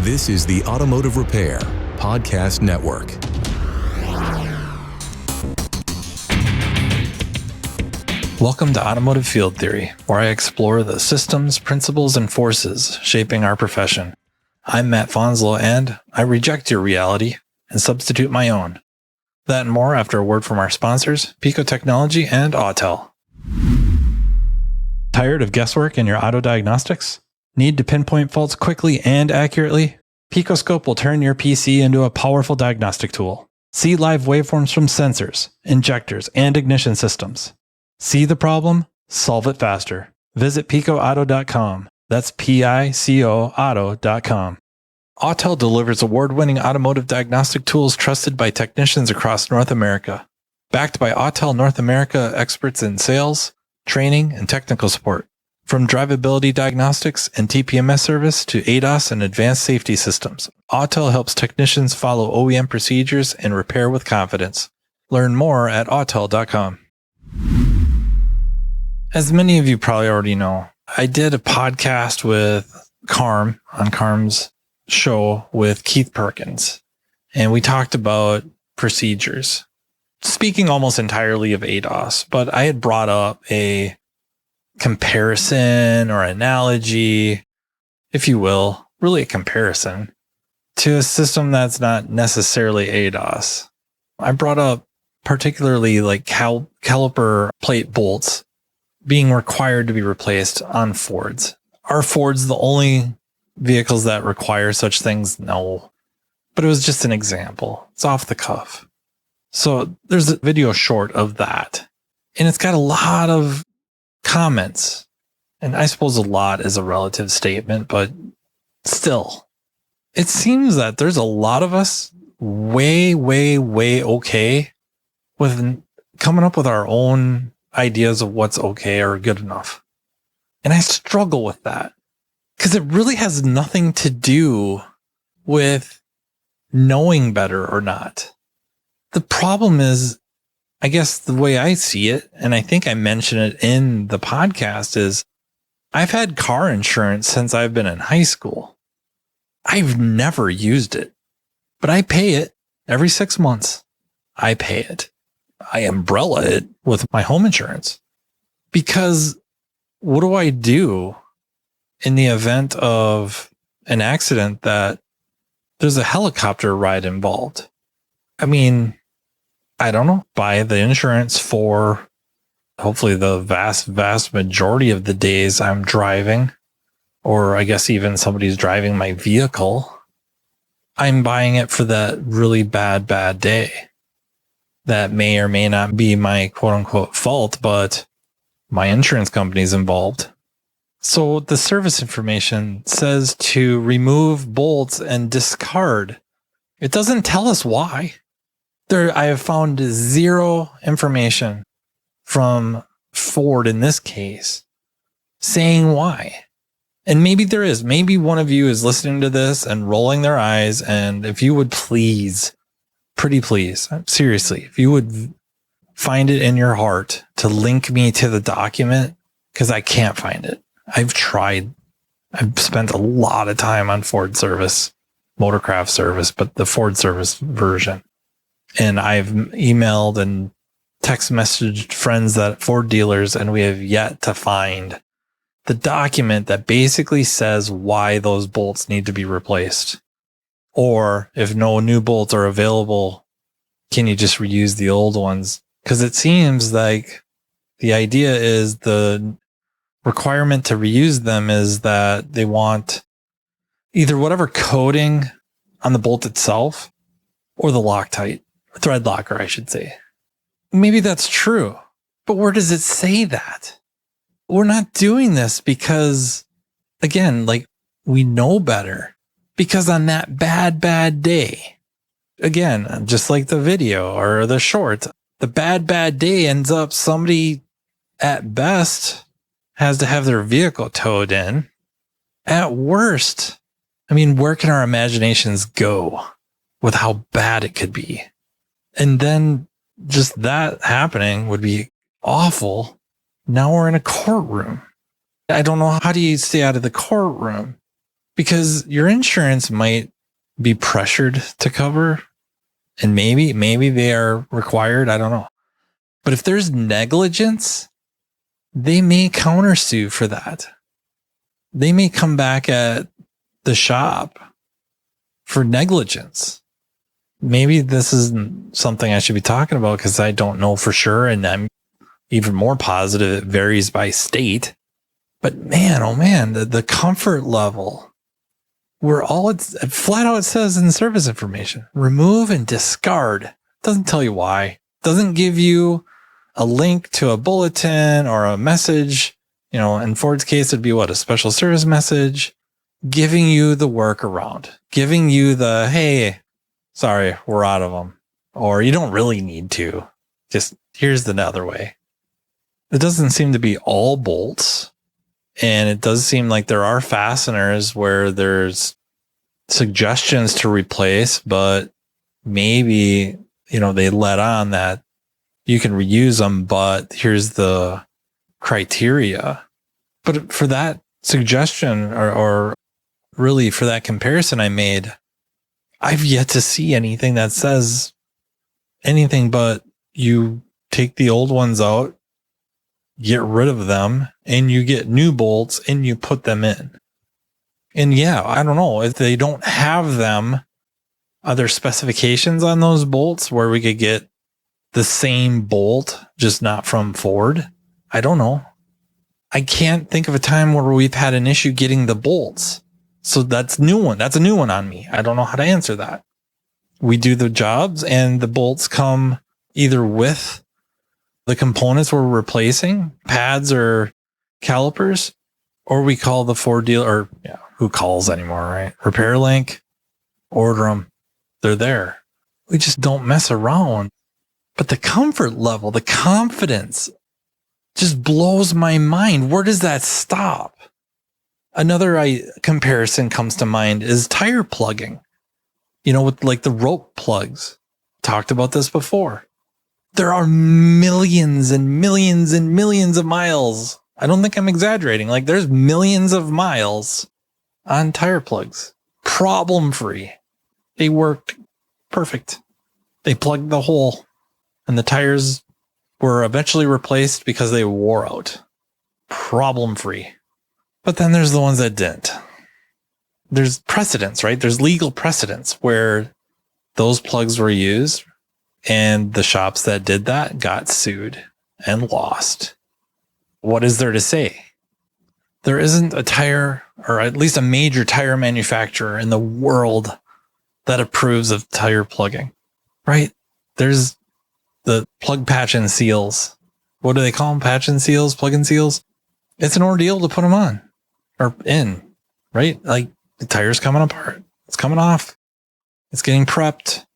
This is the Automotive Repair Podcast Network. Welcome to Automotive Field Theory, where I explore the systems, principles, and forces shaping our profession. I'm Matt Fanslow, and I reject your reality and substitute my own. That and more after a word from our sponsors, Pico Technology and Autel. Tired of guesswork in your auto diagnostics? Need to pinpoint faults quickly and accurately? PicoScope will turn your PC into a powerful diagnostic tool. See live waveforms from sensors, injectors, and ignition systems. See the problem? Solve it faster. Visit picoauto.com. That's Pico auto.com. Autel delivers award-winning automotive diagnostic tools trusted by technicians across North America. Backed by Autel North America experts in sales, training, and technical support. From drivability diagnostics and TPMS service to ADAS and advanced safety systems, Autel helps technicians follow OEM procedures and repair with confidence. Learn more at autel.com. As many of you probably already know, I did a podcast with Carm on Carm's show with Keith Perkins, and we talked about procedures, speaking almost entirely of ADAS, but I had brought up a comparison or analogy, if you will, really a comparison to a system that's not necessarily ADAS. I brought up particularly like caliper plate bolts being required to be replaced on Fords. Are Fords the only vehicles that require such things? No. But it was just an example. It's off the cuff. So there's a video short of that. And it's got a lot of comments. And I suppose a lot is a relative statement, but still, it seems that there's a lot of us way okay with coming up with our own ideas of what's okay or good enough. And I struggle with that because it really has nothing to do with knowing better or not. The problem is, I guess the way I see it, and I think I mentioned it in the podcast, is I've had car insurance since I've been in high school. I've never used it, but I pay it every 6 months. I pay it. I umbrella it with my home insurance because what do I do in the event of an accident that there's a helicopter ride involved? I mean, I don't know, buy the insurance for hopefully the vast majority of the days I'm driving, or I guess even somebody's driving my vehicle. I'm buying it for that really bad day. That may or may not be my quote unquote fault, but my insurance company's involved. So the service information says to remove bolts and discard. It doesn't tell us why. I have found zero information from Ford in this case saying why. And maybe there is. Maybe one of you is listening to this and rolling their eyes. And if you would please, pretty please, seriously, if you would find it in your heart to link me to the document, because I can't find it. I've tried. I've spent a lot of time on Ford service, Motorcraft service, but the Ford service version. And I've emailed and text messaged friends that Ford dealers, and we have yet to find the document that basically says why those bolts need to be replaced. Or if no new bolts are available, can you just reuse the old ones? Because it seems like the idea is the requirement to reuse them is that they want either whatever coating on the bolt itself or the Loctite. Thread locker, I should say. Maybe that's true, but where does it say that? We're not doing this because, again, like we know better. Because on that bad day, again, just like the video or the short, the bad day ends up somebody at best has to have their vehicle towed in. At worst, I mean, where can our imaginations go with how bad it could be? And then just that happening would be awful. Now we're in a courtroom. I don't know. How do you stay out of the courtroom? because your insurance might be pressured to cover, and maybe they are required. I don't know. But if there's negligence, they may countersue for that. They may come back at the shop for negligence. Maybe this isn't something I should be talking about because I don't know for sure. And I'm even more positive it varies by state. But man, oh man, the comfort level where all it's flat out says in service information, remove and discard. Doesn't tell you why. Doesn't give you a link to a bulletin or a message. You know, in Ford's case, it'd be what? A special service message giving you the workaround, giving you the, hey, sorry, we're out of them. Or you don't really need to. Just here's the other way. It doesn't seem to be all bolts. And it does seem like there are fasteners where there's suggestions to replace, but maybe, you know, they let on that you can reuse them, but here's the criteria. But for that suggestion or really for that comparison I made, I've yet to see anything that says anything but you take the old ones out, get rid of them, and you get new bolts and you put them in. And yeah, I don't know if they don't have them. Are there specifications on those bolts where we could get the same bolt, just not from Ford? I don't know. I can't think of a time where we've had an issue getting the bolts. So that's new one. That's a new one on me. I don't know how to answer that. We do the jobs and the bolts come either with the components we're replacing, pads or calipers, or we call the Ford dealer, or yeah, who calls anymore, right? Repair link, order them. They're there. We just don't mess around. But the comfort level, the confidence just blows my mind. Where does that stop? Another comparison comes to mind is tire plugging. You know, with like the rope plugs. Talked about this before. There are millions and millions and millions of miles. I don't think I'm exaggerating. Like there's millions of miles on tire plugs. Problem free. They worked perfect. They plugged the hole and the tires were eventually replaced because they wore out. Problem free. But then there's the ones that didn't. There's precedents, right? There's legal precedents where those plugs were used and the shops that did that got sued and lost. What is there to say? There isn't a tire, or at least a major tire manufacturer in the world that approves of tire plugging, right? There's the plug patch and seals. What do they call them? Patch and seals, plug and seals. It's an ordeal to put them on or in, right? Like the tire's coming apart. It's coming off. It's getting prepped.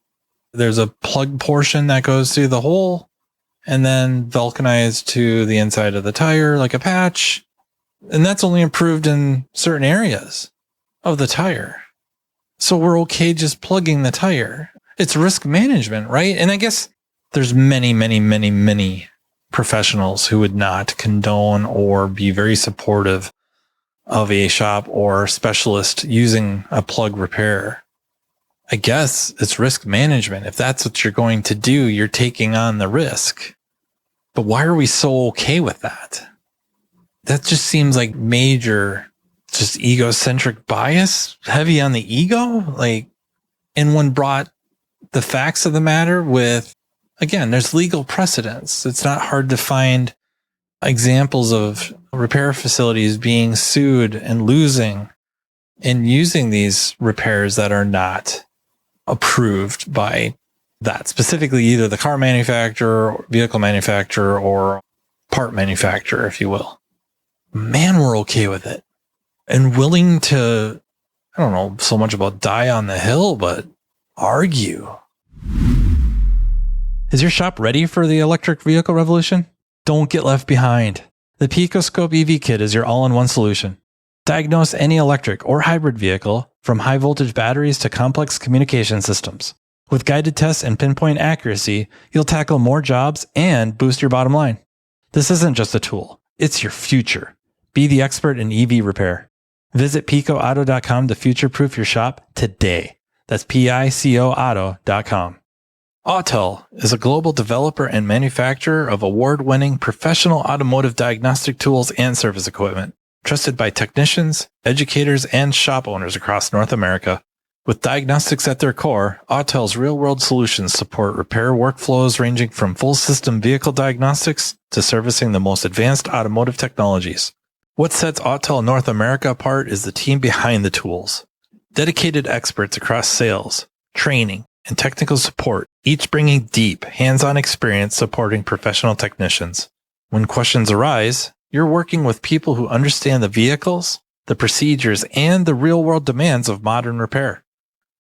There's a plug portion that goes through the hole and then vulcanized to the inside of the tire like a patch. And that's only approved in certain areas of the tire. So we're okay just plugging the tire. It's risk management, right? And I guess there's many professionals who would not condone or be very supportive of a shop or specialist using a plug repair. I guess it's risk management. If that's what you're going to do, you're taking on the risk. But why are we so okay with that? That just seems like major, just egocentric bias, heavy on the ego. Like, and when brought the facts of the matter with, again, there's legal precedents. It's not hard to find examples of repair facilities being sued and losing and using these repairs that are not approved by that, specifically either the car manufacturer, or vehicle manufacturer, or part manufacturer, if you will. Man, we're okay with it and willing to, I don't know so much about die on the hill, but argue. Is your shop ready for the electric vehicle revolution? Don't get left behind. The Pico EV Kit is your all-in-one solution. Diagnose any electric or hybrid vehicle, from high-voltage batteries to complex communication systems. With guided tests and pinpoint accuracy, you'll tackle more jobs and boost your bottom line. This isn't just a tool. It's your future. Be the expert in EV repair. Visit picoauto.com to future-proof your shop today. That's PICOauto.com. Autel is a global developer and manufacturer of award-winning professional automotive diagnostic tools and service equipment, trusted by technicians, educators, and shop owners across North America. With diagnostics at their core, Autel's real-world solutions support repair workflows ranging from full-system vehicle diagnostics to servicing the most advanced automotive technologies. What sets Autel North America apart is the team behind the tools. Dedicated experts across sales, training, and technical support, each bringing deep, hands-on experience supporting professional technicians. When questions arise, you're working with people who understand the vehicles, the procedures, and the real-world demands of modern repair.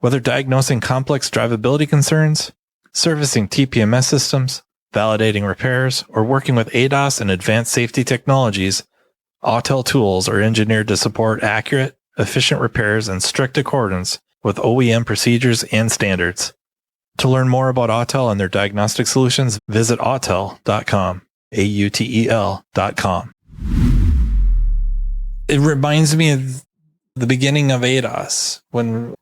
Whether diagnosing complex drivability concerns, servicing TPMS systems, validating repairs, or working with ADAS and advanced safety technologies, Autel tools are engineered to support accurate, efficient repairs in strict accordance with OEM procedures and standards. To learn more about Autel and their diagnostic solutions, visit autel.com, AUTEL.com. It reminds me of the beginning of ADAS when,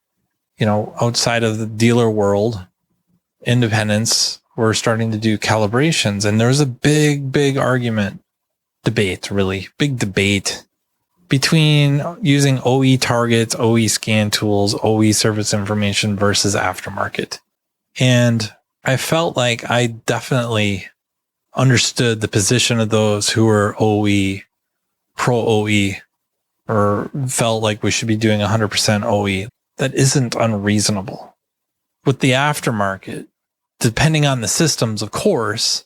outside of the dealer world, independents were starting to do calibrations, and there was a big big debate between using OE targets, OE scan tools, OE service information versus aftermarket. And I felt like I definitely understood the position of those who were OE, pro OE, or felt like we should be doing 100% OE. That isn't unreasonable. With the aftermarket, depending on the systems, of course,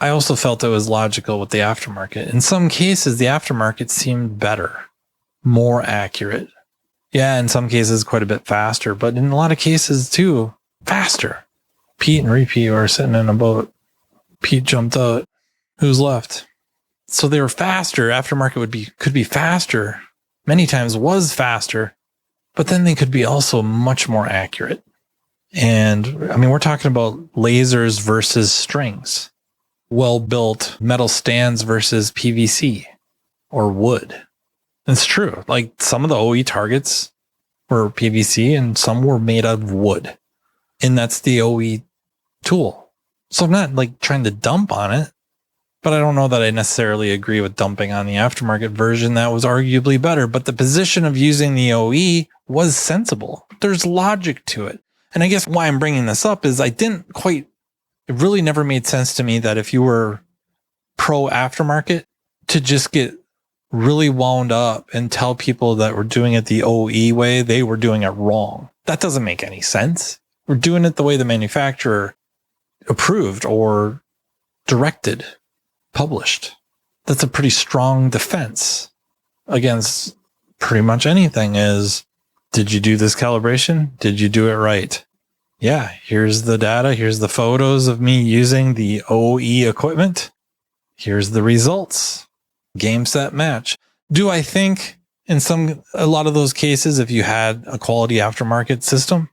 I also felt it was logical with the aftermarket. In some cases, the aftermarket seemed better, more accurate. Yeah, in some cases, quite a bit faster, but in a lot of cases, too, faster. Pete and Repeat were sitting in a boat. Pete jumped out. Who's left? So they were faster. Aftermarket could be faster. Many times was faster, but then they could be also much more accurate. And we're talking about lasers versus strings. Well-built metal stands versus PVC or wood. It's true. Like some of the OE targets were PVC and some were made out of wood. And that's the OE tool. So I'm not like trying to dump on it, but I don't know that I necessarily agree with dumping on the aftermarket version. That was arguably better, but the position of using the OE was sensible. There's logic to it. And I guess why I'm bringing this up is it really never made sense to me that if you were pro aftermarket to just get really wound up and tell people that we're doing it the OE way, they were doing it wrong. That doesn't make any sense. We're doing it the way the manufacturer approved or directed, published. That's a pretty strong defense against pretty much anything is, did you do this calibration? Did you do it right? Yeah, here's the data. Here's the photos of me using the OE equipment. Here's the results. Game, set, match. Do I think in a lot of those cases, if you had a quality aftermarket system,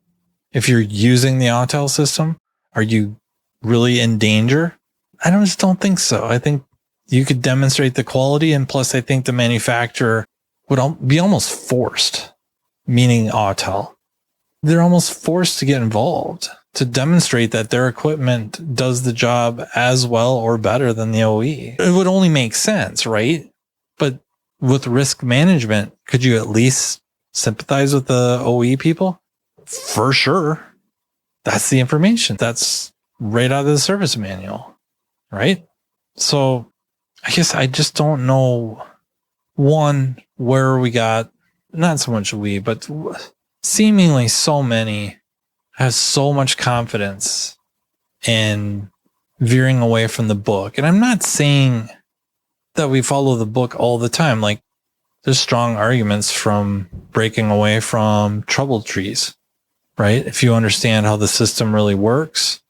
if you're using the Autel system, are you really in danger? I just don't think so. I think you could demonstrate the quality, and plus I think the manufacturer would be almost forced, meaning Autel. They're almost forced to get involved to demonstrate that their equipment does the job as well or better than the OE. It would only make sense, right? But with risk management, could you at least sympathize with the OE people? For sure. That's the information. That's right out of the service manual, right? So I guess I just don't know, one, where we got, not so much we, but seemingly so many has so much confidence in veering away from the book. And I'm not saying that we follow the book all the time. Like there's strong arguments from breaking away from trouble trees, right? If you understand how the system really works.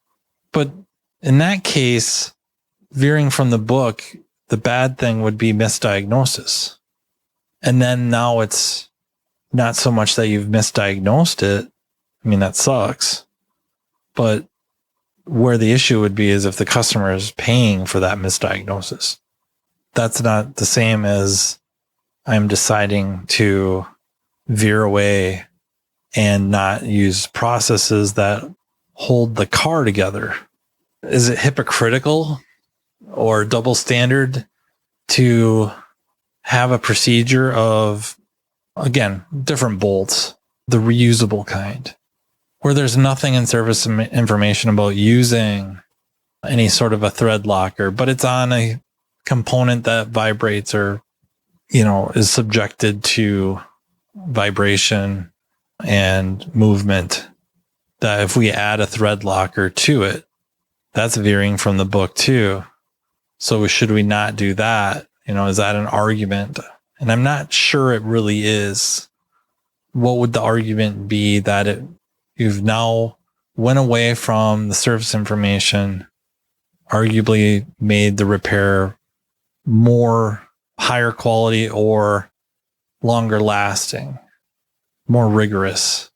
But in that case, veering from the book, the bad thing would be misdiagnosis. And then now it's not so much that you've misdiagnosed it. That sucks. But where the issue would be is if the customer is paying for that misdiagnosis. That's not the same as I'm deciding to veer away and not use processes that hold the car together? Is it hypocritical or double standard to have a procedure of, again, different bolts, the reusable kind, where there's nothing in service information about using any sort of a thread locker, but it's on a component that vibrates or, is subjected to vibration and movement, that if we add a thread locker to it, that's veering from the book too. So should we not do that? Is that an argument? And I'm not sure it really is. What would the argument be that you've now went away from the service information, arguably made the repair more higher quality or longer lasting, more rigorous,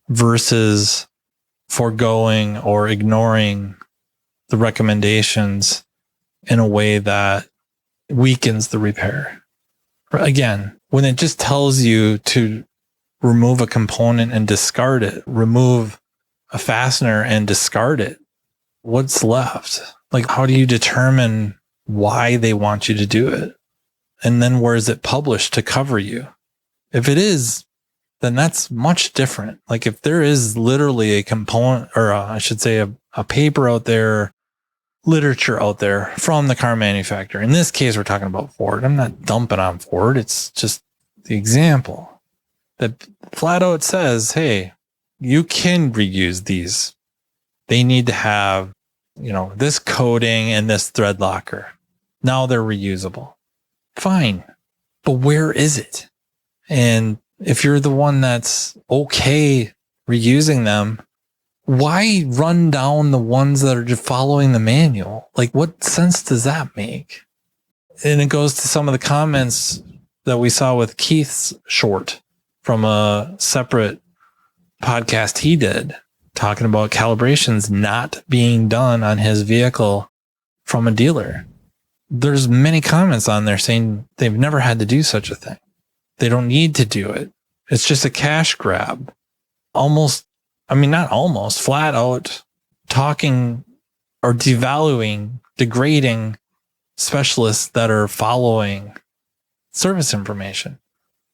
versus foregoing or ignoring the recommendations in a way that weakens the repair? Again, when it just tells you to remove a component and discard it, remove a fastener and discard it, what's left? Like, how do you determine why they want you to do it? And then where is it published to cover you? If it is, then that's much different. Like, if there is literally a component, or I should say a paper out there, literature out there from the car manufacturer. In this case, we're talking about Ford. I'm not dumping on Ford. It's just the example that flat out says, hey, you can reuse these. They need to have, this coating and this thread locker. Now they're reusable. Fine. But where is it? And if you're the one that's okay reusing them, why run down the ones that are just following the manual? Like, what sense does that make? And it goes to some of the comments that we saw with Keith's short from a separate podcast he did, talking about calibrations not being done on his vehicle from a dealer. There's many comments on there saying they've never had to do such a thing. They don't need to do it. It's just a cash grab. Not almost, flat out talking or devaluing, degrading specialists that are following service information.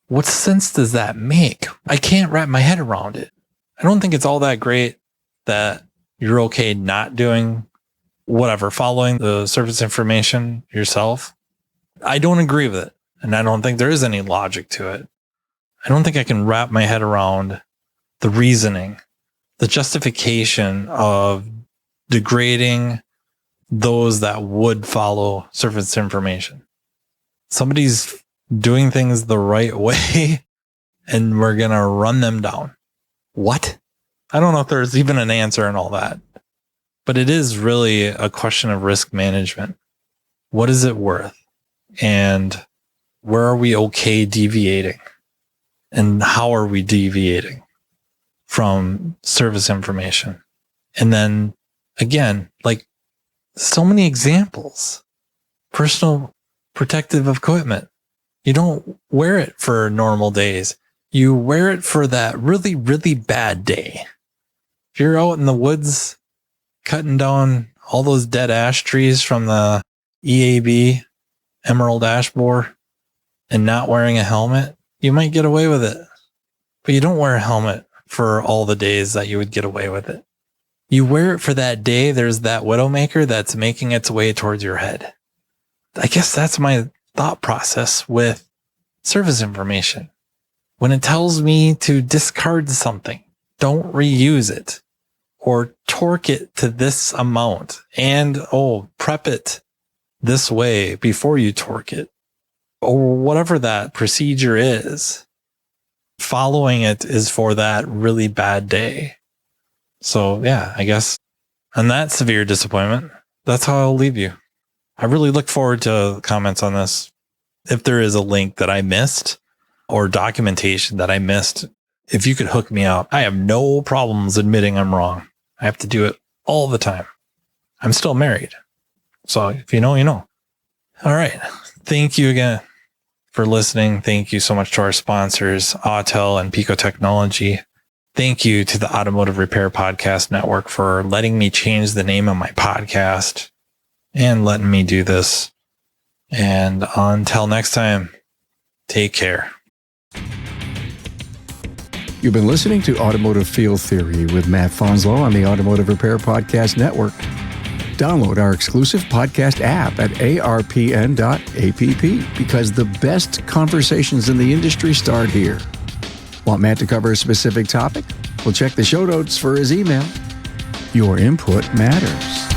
What sense does that make? I can't wrap my head around it. I don't think it's all that great that you're okay not doing whatever, following the service information yourself. I don't agree with it. And I don't think there is any logic to it. I don't think I can wrap my head around the reasoning, the justification of degrading those that would follow service information. Somebody's doing things the right way and we're going to run them down. What? I don't know if there's even an answer in all that, but it is really a question of risk management. What is it worth? And where are we okay deviating? And how are we deviating from service information? And then again, like, so many examples. Personal protective equipment. You don't wear it for normal days. You wear it for that really, really bad day. If you're out in the woods cutting down all those dead ash trees from the EAB emerald ash borer and not wearing a helmet, you might get away with it. But you don't wear a helmet for all the days that you would get away with it. You wear it for that day there's that widowmaker that's making its way towards your head. I guess that's my thought process with service information. When it tells me to discard something, don't reuse it, or torque it to this amount, and prep it this way before you torque it, or whatever that procedure is, following it is for that really bad day. So yeah, I guess on that severe disappointment, that's how I'll leave you. I really look forward to comments on this. If there is a link that I missed or documentation that I missed, if you could hook me up, I have no problems admitting I'm wrong. I have to do it all the time. I'm still married. So if you know, you know. All right. Thank you again for listening. Thank you so much to our sponsors, Autel and Pico Technology. Thank you to the Automotive Repair Podcast Network for letting me change the name of my podcast and letting me do this. And until next time, take care. You've been listening to Automotive Field Theory with Matt Fanslow on the Automotive Repair Podcast Network. Download our exclusive podcast app at arpn.app because the best conversations in the industry start here. Want Matt to cover a specific topic? Well, check the show notes for his email. Your input matters.